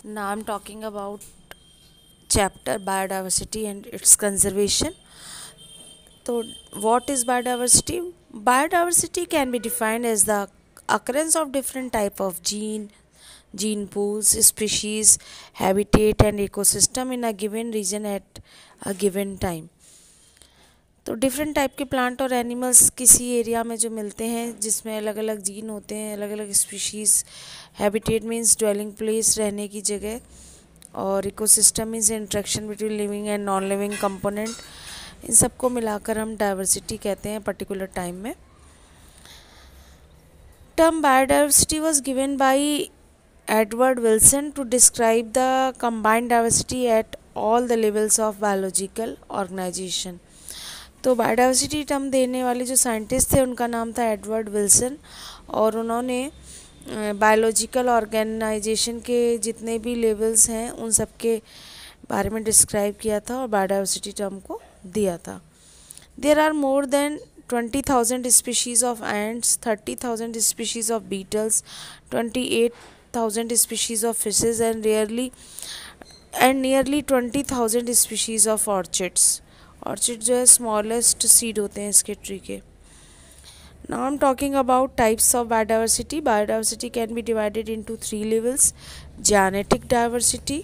Now I'm talking about chapter biodiversity and its conservation. So, what is biodiversity? Biodiversity can be defined as the occurrence of different type of gene pools, species, habitat and ecosystem in a given region at a given time. तो different type के plant और animals किसी area में जो मिलते हैं जिसमें अलग अलग जीन होते हैं, अलग अलग species. Habitat means dwelling place, रहने की जगह. और ecosystem means interaction between living and non living component. इन सबको मिलाकर हम डाइवर्सिटी कहते हैं पर्टिकुलर टाइम में. Term biodiversity was given by Edward Wilson to describe the combined diversity at all the levels of biological organisation. तो biodiversity term देने वाले जो साइंटिस्ट थे उनका नाम था एडवर्ड विल्सन, और उन्होंने बायोलॉजिकल ऑर्गेनाइजेशन के जितने भी लेवल्स हैं उन सब के बारे में डिस्क्राइब किया था और बायोडाइवर्सिटी टर्म को दिया था. There are more than 20,000 species of ants, 30,000 species of beetles, 28,000 species of fishes and nearly 20,000 species of orchids. Orchid जो है स्मॉलेस्ट सीड होते हैं इसके ट्री के. Now I am talking about types of biodiversity. Biodiversity can be divided into 3 levels: genetic diversity,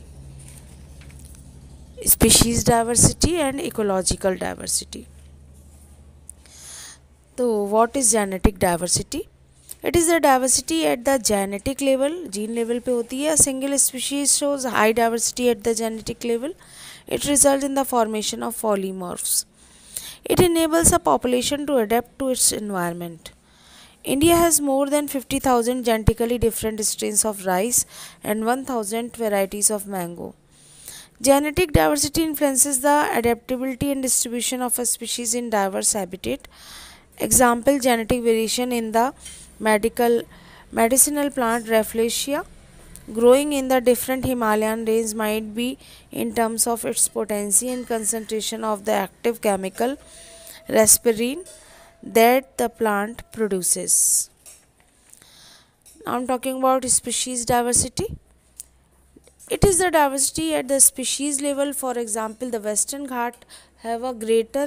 species diversity and ecological diversity. तो what is genetic diversity? It is the diversity at the genetic level, gene level पे होती है. Single species shows high diversity at the genetic level. It results in the formation of polymorphs. It enables a population to adapt to its environment. India has more than 50,000 genetically different strains of rice and 1,000 varieties of mango. Genetic diversity influences the adaptability and distribution of a species in diverse habitat. Example: genetic variation in the medicinal plant Rafflesia growing in the different Himalayan range might be in terms of its potency and concentration of the active chemical rasparin that the plant produces. Now I'm talking about species diversity. It is the diversity at the species level. For example, the Western Ghat have a greater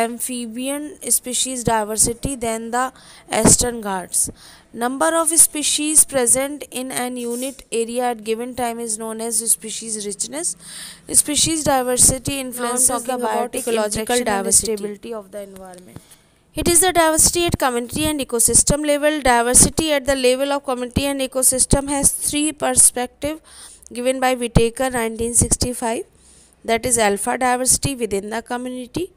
amphibian species diversity than the Eastern Ghats. Number of species present in an unit area at given time is known as species richness. Species diversity influences the biotic, ecological diversity and stability of the environment. It is the diversity at community and ecosystem level. Diversity at the level of community and ecosystem has 3 perspectives given by Whitaker 1965. That is alpha diversity within the community,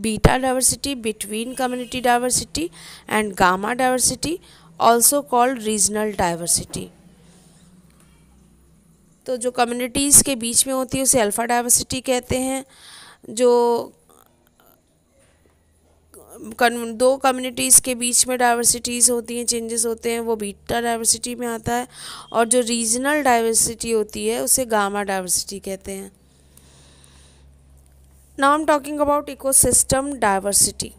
beta diversity between community diversity, and gamma diversity, also called regional diversity. तो जो communities के बीच में होती है उसे alpha diversity कहते हैं. जो दो कम्युनिटीज़ के बीच में डाइवर्सिटीज़ होती हैं, चेंजेस होते हैं, वो बीटा डाइवर्सिटी में आता है. और जो रीजनल डाइवर्सिटी होती है उसे गामा डाइवर्सिटी कहते हैं. Now I'm talking about ecosystem diversity.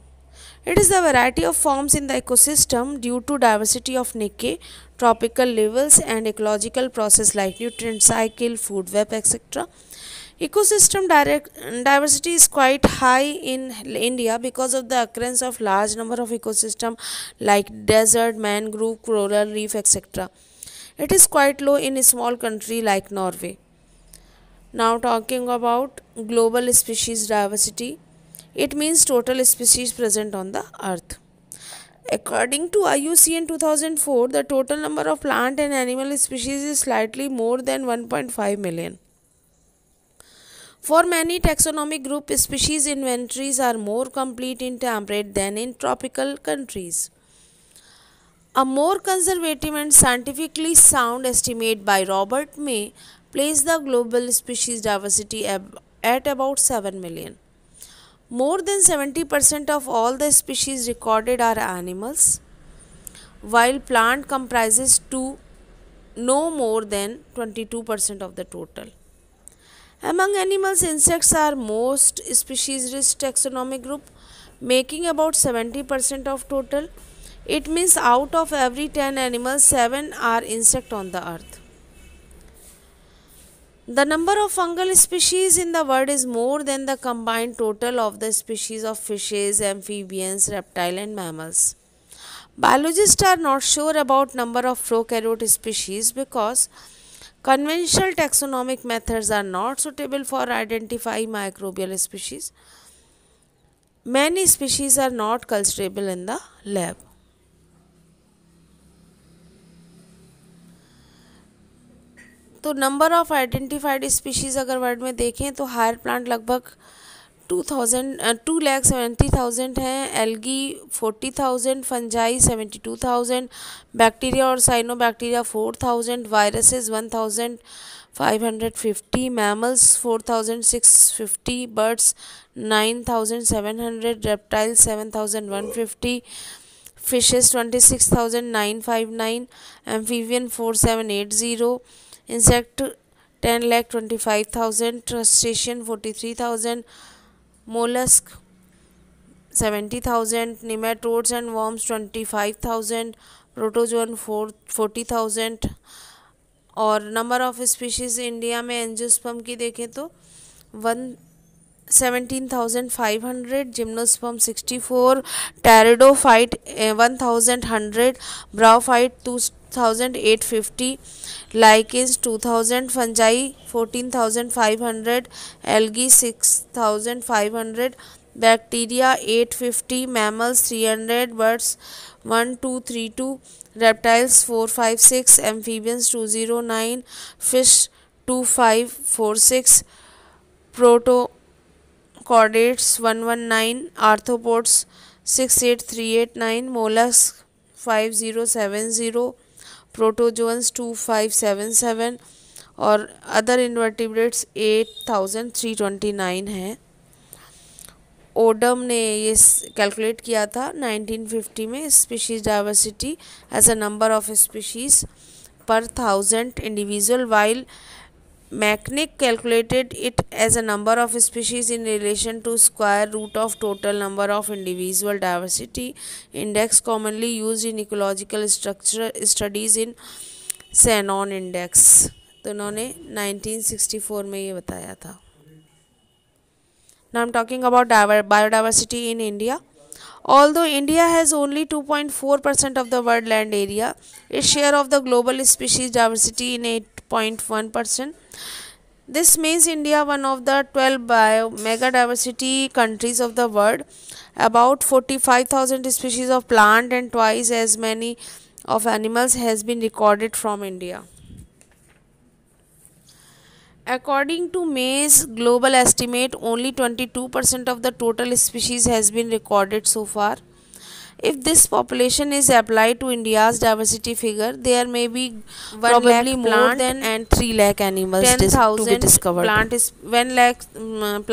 It is the variety of forms in the ecosystem due to diversity of niche, tropical levels and ecological process like nutrient cycle, food web, etc. Ecosystem diversity is quite high in India because of the occurrence of large number of ecosystem like desert, mangrove, coral reef, etc. It is quite low in a small country like Norway. Now talking about global species diversity. It means total species present on the earth. According to IUCN 2004, the total number of plant and animal species is slightly more than 1.5 million. For many taxonomic group, species inventories are more complete in temperate than in tropical countries. A more conservative and scientifically sound estimate by Robert May place the global species diversity at about 7 million. More than 70% of all the species recorded are animals, while plant comprises no more than 22% of the total. Among animals, insects are most species-rich taxonomic group, making about 70% of total. It means out of every 10 animals, 7 are insect on the earth. The number of fungal species in the world is more than the combined total of the species of fishes, amphibians, reptiles and mammals. Biologists are not sure about number of prokaryote species because conventional taxonomic methods are not suitable for identifying microbial species. Many species are not culturable in the lab. तो number of identified species अगर world में देखें तो higher plant लगभग 2,70,000 हैं, algae 40,000, fungi 72,000, bacteria और cyanobacteria 4,000, viruses 1,550, mammals 4,650, birds 9,700, reptiles 7,150, fishes 26,959, amphibian 4,780, insect 10,25,000, crustacean 43,000, mollusk 70,000, nematodes and worms 25,000, protozoan 40,000. और number of species India में एंजियोस्पर्म की देखें तो 17,500, gymnosperm 64, pteridophyte 1,100, ब्राओफाइट 2,850, lichens 2,000, fungi 14,500, algae 6,500, bacteria 850, mammals 300, birds 1232, reptiles 456, amphibians 209, fish 2546, protochordates 119, arthropods 68389, mollusc 5070, protozoans 2577 और other invertebrates 8329 हैं. Odum ने ये calculate किया था 1950 में species diversity as a number of species per 1000 individual, while Menhinick calculated it as a number of species in relation to square root of total number of individual diversity index commonly used in ecological structure studies in Shannon index. तो उन्होंने 1964 में ये बताया था. Now I'm talking about biodiversity in India. Although India has only 2.4% of the world land area, its share of the global species diversity in 8.1%. This makes India one of the 12 mega diversity countries of the world. About 45,000 species of plant and twice as many of animals has been recorded from India. According to May's global estimate, only 22% of the total species has been recorded so far. If this population is applied to India's diversity figure, there may be probably more than 3 lakh animals to be discovered. 1 lakh plant